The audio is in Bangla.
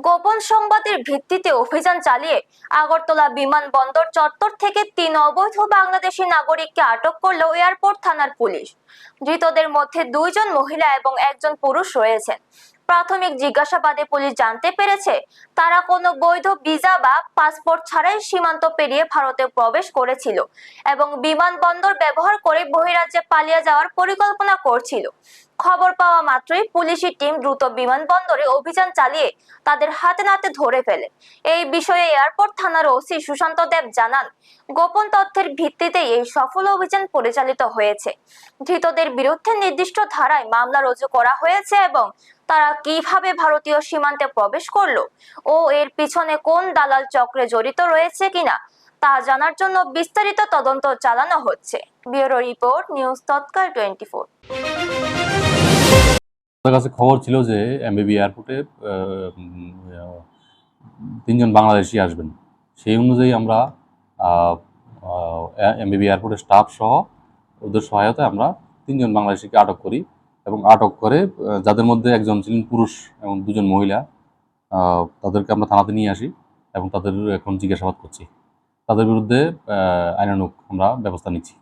গোপন সংবাদের ভিত্তিতে অভিযান চালিয়ে আগরতলা বিমানবন্দর চত্বর থেকে ৩ অবৈধ বাংলাদেশি নাগরিককে আটক করল এয়ারপোর্ট থানার পুলিশ। ধৃতদের মধ্যে ২ জন মহিলা এবং ১ জন পুরুষ রয়েছেন। প্রাথমিক জিজ্ঞাসাবাদে পুলিশ জানতে পেরেছে তারা কোনো বৈধ ভিসা বা পাসপোর্ট ছাড়াই সীমান্ত পেরিয়ে ভারতে প্রবেশ করেছিল এবং বিমানবন্দর ব্যবহার করে বহিরাজ্যে পালিয়ে যাওয়ার পরিকল্পনা করছিল। খবর পাওয়া মাত্রই পুলিশি টিম দ্রুত বিমানবন্দরে অভিযান চালিয়ে তাদের হাতে নাতে ধরে ফেলে। এই বিষয়ে এয়ারপোর্ট থানার ওসি সুশান্ত দেব জানান, গোপন তথ্যের ভিত্তিতে এই সফল অভিযান পরিচালিত হয়েছে। ধৃতদের বিরুদ্ধে নির্দিষ্ট ধারায় মামলা রুজু করা হয়েছে এবং তারা কিভাবে ভারতীয় সীমান্তে প্রবেশ করলো ও এর পিছনে কোন দালাল চক্রে জড়িত রয়েছে কিনা তা জানার জন্য বিস্তারিত তদন্ত চালানো হচ্ছে। ব্যুরো রিপোর্ট, নিউজ তৎকাল 24। আমাদের কাছে খবর ছিল যে এমবিবি এয়ারপোর্টে ৩ জন বাংলাদেশি আসবেন। সেই অনুযায়ী আমরা এমবিবি এয়ারপোর্টের স্টাফ সহ ওদের সহায়তায় আমরা ৩ জন বাংলাদেশিকে আটক করি এবং আটক করে যাদের মধ্যে একজন ছিলেন পুরুষ এবং ২ জন মহিলা, তাদেরকে আমরা থানাতে নিয়ে আসি এবং তাদের এখন জিজ্ঞাসাবাদ করছি। তাদের বিরুদ্ধে আইনানুগ আমরা ব্যবস্থা নিচ্ছি।